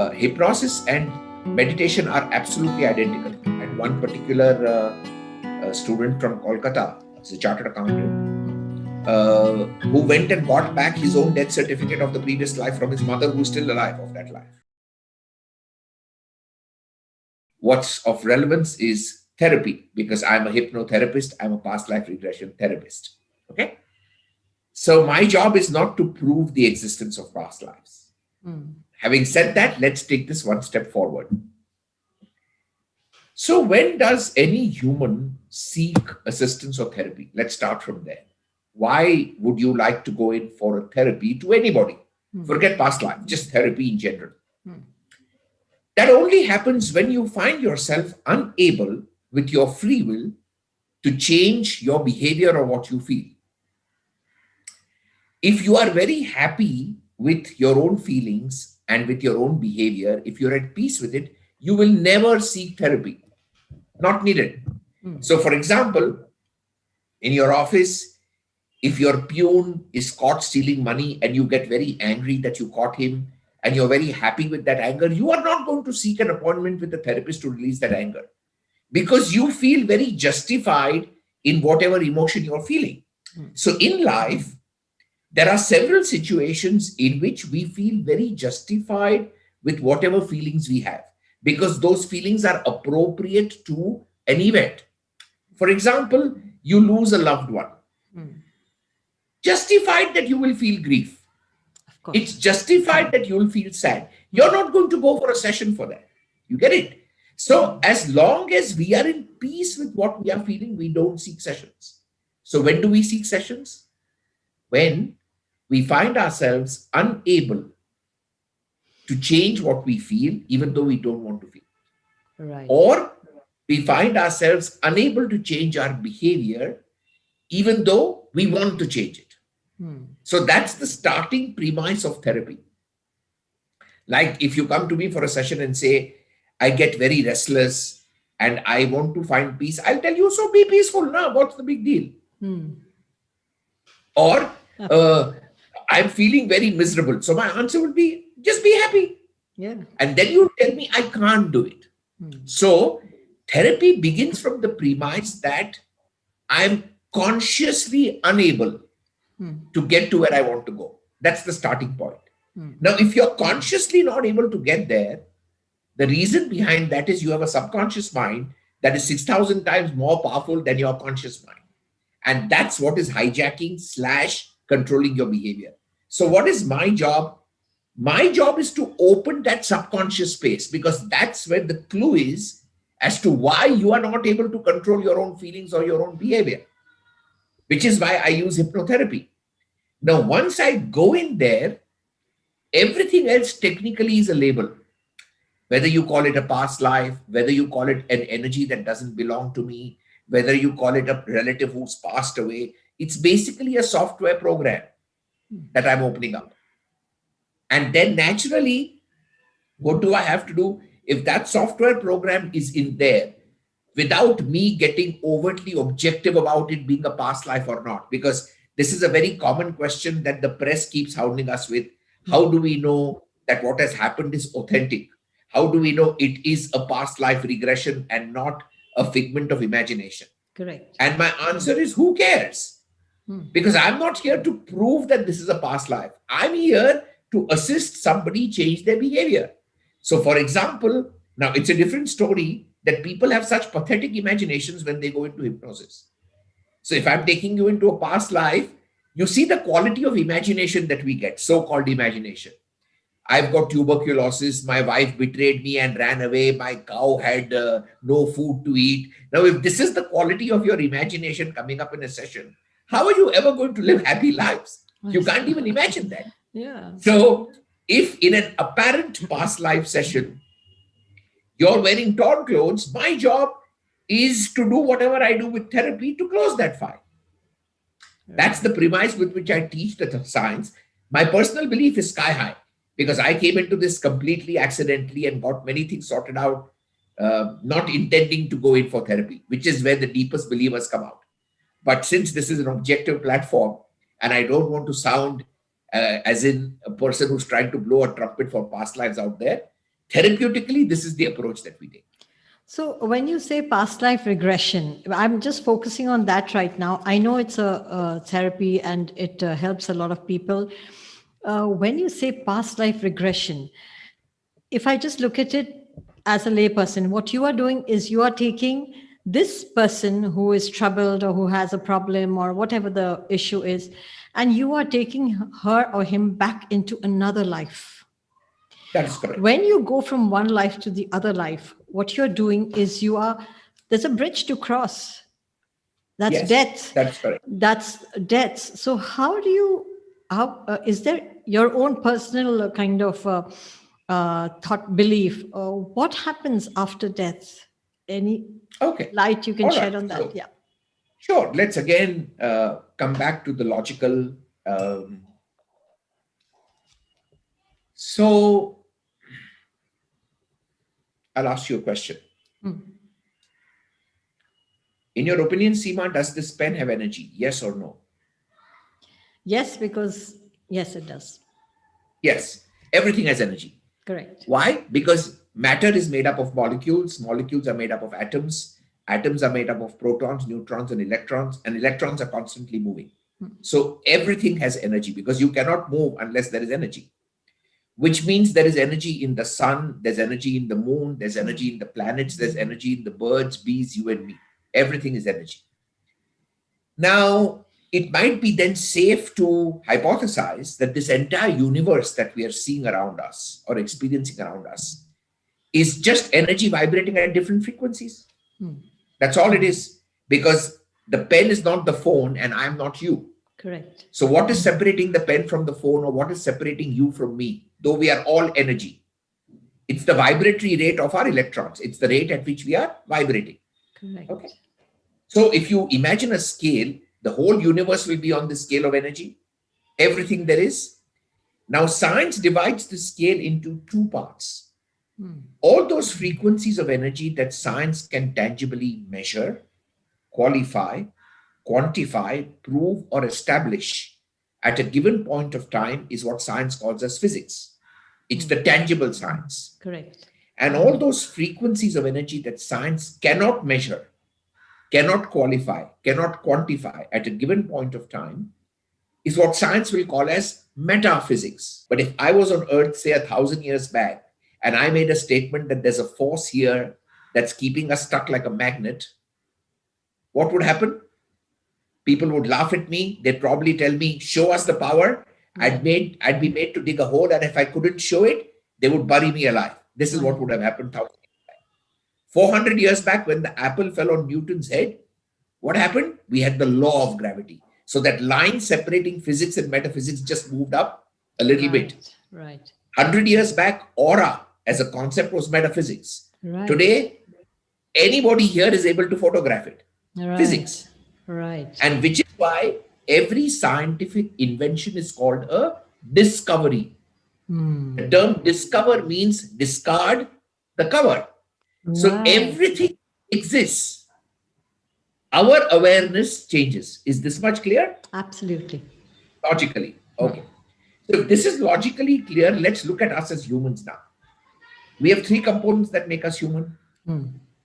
Hypnosis and meditation are absolutely identical. And one particular student from Kolkata, he's a chartered accountant, who went and got back his own death certificate of the previous life from his mother, who's still alive of that life. What's of relevance is therapy, because I'm a hypnotherapist, I'm a past life regression therapist. Okay? So my job is not to prove the existence of past lives. Having said that, let's take this one step forward. So when does any human seek assistance or therapy? Let's start from there. Why would you like to go in for a therapy to anybody? Forget past life, just therapy in general. That only happens when you find yourself unable with your free will to change your behavior or what you feel. If you are very happy with your own feelings and with your own behavior, if you're at peace with it, you will never seek therapy. Not needed. So, for example, in your office, if your peon is caught stealing money and you get very angry that you caught him and you're very happy with that anger, you are not going to seek an appointment with a therapist to release that anger, because you feel very justified in whatever emotion you're feeling. So in life, there are several situations in which we feel very justified with whatever feelings we have, because those feelings are appropriate to an event. For example, you lose a loved one. Justified that you will feel grief. It's justified that you will feel sad. You're not going to go for a session for that. You get it? So as long as we are in peace with what we are feeling, we don't seek sessions. So when do we seek sessions? When we find ourselves unable to change what we feel, even though we don't want to feel. Right. Or we find ourselves unable to change our behavior, even though we want to change it. So that's the starting premise of therapy. Like if you come to me for a session and say, I get very restless and I want to find peace, I'll tell you, so be peaceful now. What's the big deal? Or I'm feeling very miserable. So my answer would be, just be happy. Yeah. And then you tell me I can't do it. So therapy begins from the premise that I'm consciously unable to get to where I want to go. That's the starting point. Now, if you're consciously not able to get there, the reason behind that is you have a subconscious mind that is 6,000 times more powerful than your conscious mind. And that's what is hijacking / controlling your behavior. So what is my job? My job is to open that subconscious space, because that's where the clue is as to why you are not able to control your own feelings or your own behavior, which is why I use hypnotherapy. Now, once I go in there, everything else technically is a label. Whether you call it a past life, whether you call it an energy that doesn't belong to me, whether you call it a relative who's passed away, it's basically a software program that I'm opening up. And then naturally, what do I have to do? If that software program is in there, without me getting overtly objective about it being a past life or not, because this is a very common question that the press keeps hounding us with. How do we know that what has happened is authentic? How do we know it is a past life regression and not a figment of imagination? Correct. And my answer is, who cares? Because I'm not here to prove that this is a past life. I'm here to assist somebody change their behavior. So for example, now it's a different story that people have such pathetic imaginations when they go into hypnosis. So if I'm taking you into a past life, you see the quality of imagination that we get, so-called imagination. I've got tuberculosis, my wife betrayed me and ran away, my cow had no food to eat. Now, if this is the quality of your imagination coming up in a session, how are you ever going to live happy lives? You can't even imagine that. Yeah. So if in an apparent past life session, you're wearing torn clothes, my job is to do whatever I do with therapy to close that file. That's the premise with which I teach the science. My personal belief is sky high, because I came into this completely accidentally and got many things sorted out, not intending to go in for therapy, which is where the deepest believers come out. But since this is an objective platform, and I don't want to sound as in a person who's trying to blow a trumpet for past lives out there, therapeutically, this is the approach that we take. So when you say past life regression, I'm just focusing on that right now. I know it's a therapy and it helps a lot of people. When you say past life regression, if I just look at it as a layperson, what you are doing is you are taking this person who is troubled or who has a problem or whatever the issue is, and you are taking her or him back into another life. That is correct. When you go from one life to the other life, what you're doing is there's a bridge to cross. That's Yes, death. that's correct. That's death. So is there your own personal kind of thought belief? What happens after death? Any light you can All right. shed on that? So, Yeah. sure. Let's again come back to the logical. So I'll ask you a question. In your opinion, Seema, does this pen have energy? Yes or no? Yes, because yes, it does. Yes, everything has energy. Correct. Why? Because matter is made up of molecules. Molecules are made up of atoms. Atoms are made up of protons, neutrons, and electrons are constantly moving. So everything has energy because you cannot move unless there is energy, which means there is energy in the sun, there's energy in the moon, there's energy in the planets, there's energy in the birds, bees, you and me. Everything is energy. Now, it might be then safe to hypothesize that this entire universe that we are seeing around us or experiencing around us is just energy vibrating at different frequencies. That's all it is, because the pen is not the phone and I'm not you. Correct. So what is separating the pen from the phone, or what is separating you from me, though we are all energy? It's the vibratory rate of our electrons. It's the rate at which we are vibrating. Correct. Okay. So if you imagine a scale, the whole universe will be on the scale of energy, everything there is. Now, science divides the scale into two parts. All those frequencies of energy that science can tangibly measure, qualify, quantify, prove, or establish at a given point of time is what science calls as physics. It's the tangible science. Correct. And all those frequencies of energy that science cannot measure, cannot qualify, cannot quantify at a given point of time is what science will call as metaphysics. But if I was on Earth, say 1,000 years back, and I made a statement that there's a force here that's keeping us stuck like a magnet, what would happen? People would laugh at me. They'd probably tell me, show us the power. I'd be made to dig a hole, and if I couldn't show it, they would bury me alive. This is what would have happened 1,000 years back. 400 years back, when the apple fell on Newton's head, what happened? We had the law of gravity. So that line separating physics and metaphysics just moved up a little bit. Right. 100 years back, aura as a concept was metaphysics. Right. Today, anybody here is able to photograph it. Right. Physics. Right. And which is why every scientific invention is called a discovery. The term discover means discard the cover. So everything exists. Our awareness changes. Is this much clear? Absolutely. Logically. Okay. So if this is logically clear, let's look at us as humans now. We have three components that make us human.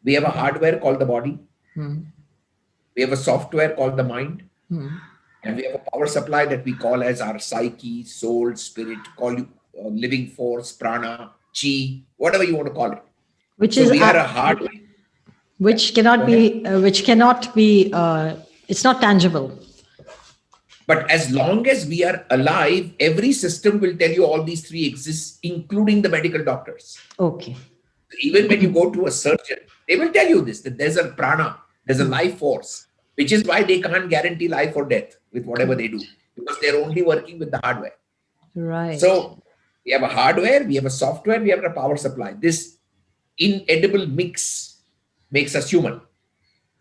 We have a hardware called the body. We have a software called the mind. And we have a power supply that we call as our psyche, soul, spirit, call you living force, prana, chi, whatever you want to call it. Which so is we are a hardware. Which cannot be, it's not tangible. But as long as we are alive, every system will tell you all these three exist, including the medical doctors. Okay. Even when you go to a surgeon, they will tell you this, that there's a prana, there's a life force, which is why they can't guarantee life or death with whatever they do, because they're only working with the hardware. Right. So we have a hardware, we have a software, we have a power supply. This inedible mix makes us human.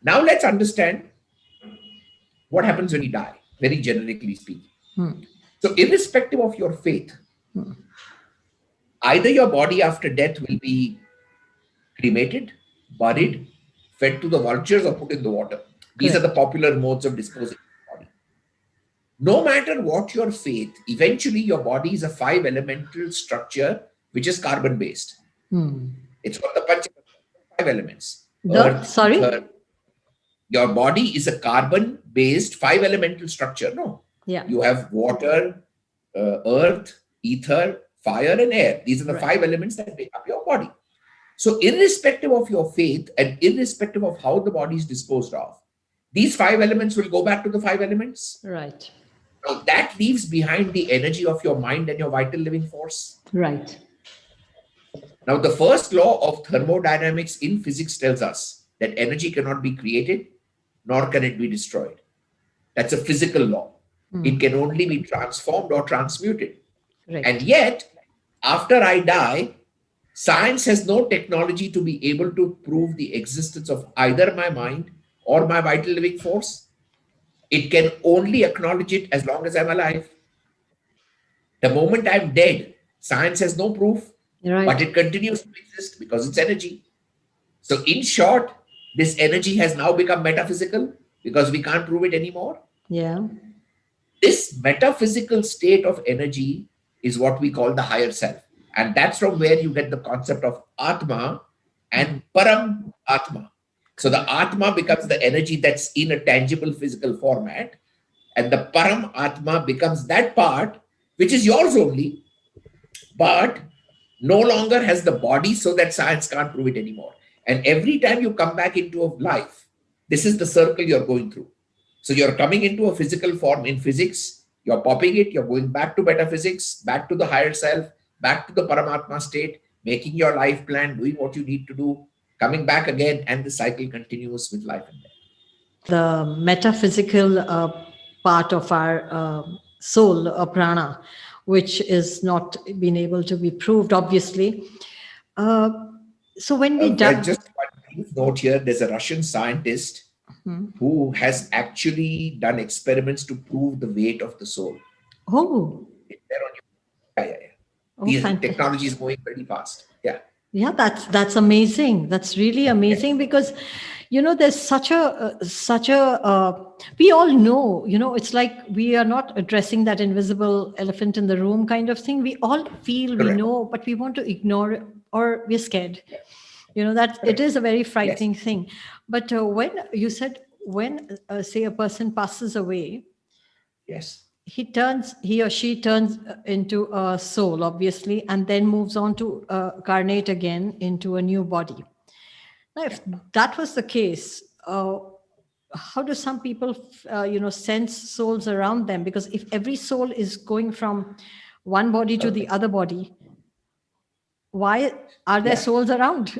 Now let's understand what happens when you die, very generically speaking. So irrespective of your faith, either your body after death will be cremated, buried, fed to the vultures, or put in the water. These are the popular modes of disposing of the body. No matter what your faith, eventually your body is a 5 elemental structure which is carbon based. It's called the Pancha, five elements. The, Earth, ether. sorry? Your body is a carbon-based five elemental structure. No, Yeah. you have water, earth, ether, fire, and air. These are the Right. five elements that make up your body. So, irrespective of your faith and irrespective of how the body is disposed of, these five elements will go back to the five elements. Right. Now, that leaves behind the energy of your mind and your vital living force. Right. Now, the first law of thermodynamics in physics tells us that energy cannot be created nor can it be destroyed. That's a physical law. It can only be transformed or transmuted. Right. And yet, after I die, science has no technology to be able to prove the existence of either my mind or my vital living force. It can only acknowledge it as long as I'm alive. The moment I'm dead, science has no proof, Right. but it continues to exist because it's energy. So, in short, this energy has now become metaphysical because we can't prove it anymore. Yeah. This metaphysical state of energy is what we call the higher self. And that's from where you get the concept of Atma and Param Atma. So the Atma becomes the energy that's in a tangible physical format, and the Param Atma becomes that part which is yours only, but no longer has the body, so that science can't prove it anymore. And every time you come back into a life, this is the circle you're going through. So you're coming into a physical form in physics, you're popping it, you're going back to metaphysics, back to the higher self, back to the Paramatma state, making your life plan, doing what you need to do, coming back again, and the cycle continues with life and death. The metaphysical part of our soul, prana, which is not been able to be proved, obviously. So when we Well, just one brief note here, there's a Russian scientist who has actually done experiments to prove the weight of the soul. Oh. It's there on your, yeah. Oh, The fantastic. technology is moving very fast. Yeah. Yeah, that's amazing. That's really amazing, because there's such a we all know, it's like we are not addressing that invisible elephant in the room kind of thing. We all feel we Correct. know, but we want to ignore it, or we're scared. Yeah. That it is a very frightening Yes. thing. But when you said, when say a person passes away, Yes. he or she turns into a soul, obviously, and then moves on to carnate again into a new body. Now, if that was the case, how do some people sense souls around them? Because if every soul is going from one body to the other body, why are there Yeah. souls around?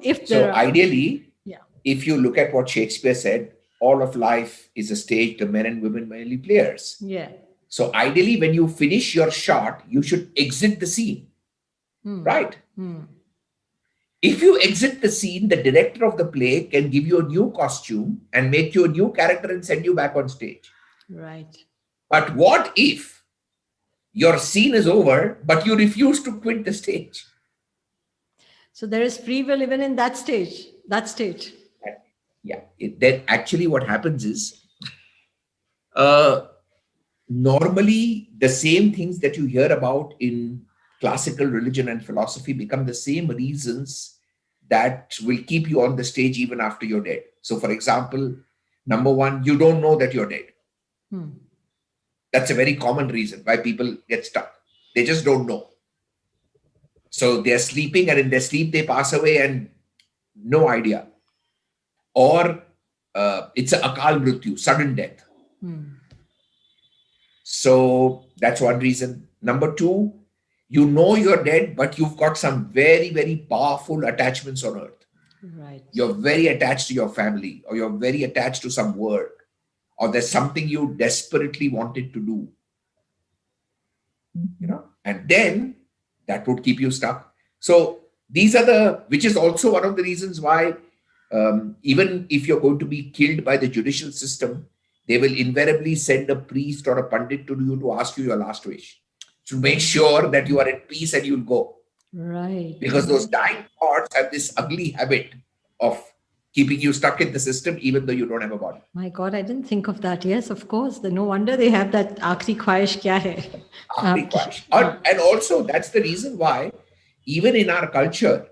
If there So are. ideally, Yeah. if you look at what Shakespeare said, all of life is a stage the men and women merely players. Yeah. So ideally, when you finish your shot, you should exit the scene, right? If you exit the scene, the director of the play can give you a new costume and make you a new character and send you back on stage. Right. But what if your scene is over, but you refuse to quit the stage? So there is free will even in that stage. Yeah. Then actually what happens is, normally the same things that you hear about in classical religion and philosophy become the same reasons that will keep you on the stage even after you're dead. So for example, number one, you don't know that you're dead. That's a very common reason why people get stuck. They just don't know. So they're sleeping, and in their sleep they pass away and no idea. Or it's a akal mrityu, sudden death. So that's one reason. Number two, you know you're dead, but you've got some very, very powerful attachments on earth. Right. You're very attached to your family, or you're very attached to some work, or there's something you desperately wanted to do. And then that would keep you stuck. So these are which is also one of the reasons why even if you're going to be killed by the judicial system, they will invariably send a priest or a pandit to you to ask you your last wish, to make sure that you are at peace and you'll go. Right. Because those dying thoughts have this ugly habit of keeping you stuck in the system, even though you don't have a body. My God, I didn't think of that. Yes, of course. No wonder they have that Aakhri Khwahish kya hai. And also, that's the reason why, even in our culture,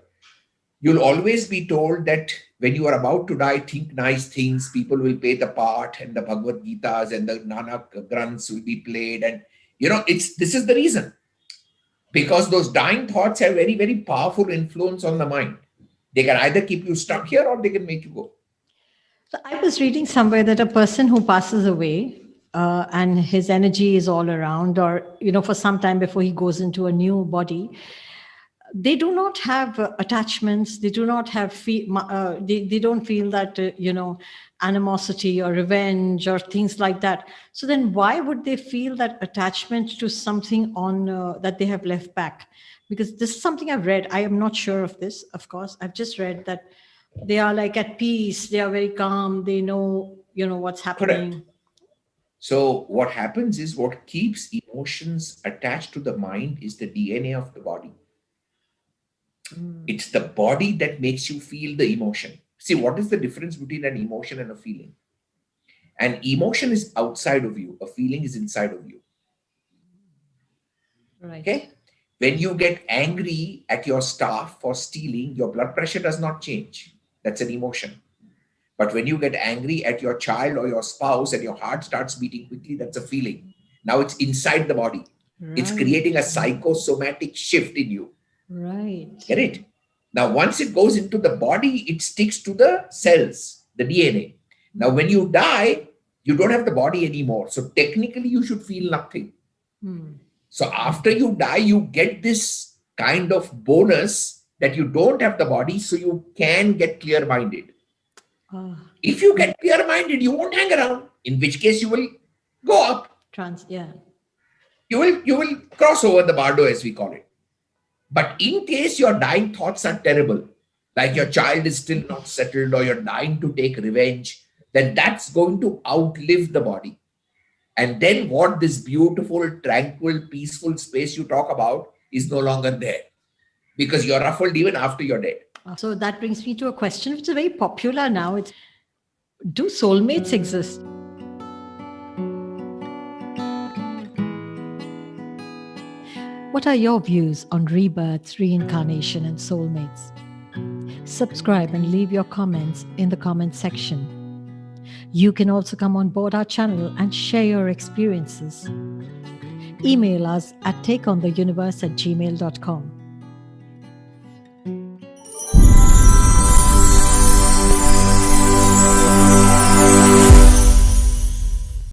you'll always be told that when you are about to die, think nice things. People will play the part, and the Bhagavad Gitas and the Nanak Granths will be played. And, this is the reason. Because those dying thoughts have very, very powerful influence on the mind. They can either keep you stuck here or they can make you go. So I was reading somewhere that a person who passes away and his energy is all around, or, for some time before he goes into a new body, they do not have attachments. They do not have, they don't feel that, animosity or revenge or things like that. So then why would they feel that attachment to something on that they have left back? Because this is something I've read. I am not sure of this, of course. I've just read that they are like at peace. They are very calm. They know, what's happening. Correct. So what happens is, what keeps emotions attached to the mind is the DNA of the body. It's the body that makes you feel the emotion. See, what is the difference between an emotion and a feeling? An emotion is outside of you. A feeling is inside of you. Right. Okay? When you get angry at your staff for stealing, your blood pressure does not change. That's an emotion. But when you get angry at your child or your spouse and your heart starts beating quickly, that's a feeling. Now it's inside the body. Right. It's creating a psychosomatic shift in you. Right. Get it? Now, once it goes into the body, it sticks to the cells, the DNA. Now, when you die, you don't have the body anymore. So technically, you should feel nothing. So after you die, you get this kind of bonus that you don't have the body, so you can get clear-minded. If you get clear-minded, you won't hang around, in which case you will go up. You will cross over the bardo, as we call it. But in case your dying thoughts are terrible, like your child is still not settled or you're dying to take revenge, then that's going to outlive the body. And then what this beautiful, tranquil, peaceful space you talk about is no longer there, because you're ruffled even after you're dead. So that brings me to a question which is very popular now. It's, do soulmates exist? What are your views on rebirths, reincarnation, and soulmates? Subscribe and leave your comments in the comment section. You can also come on board our channel and share your experiences. Email us at takeontheuniverse@gmail.com.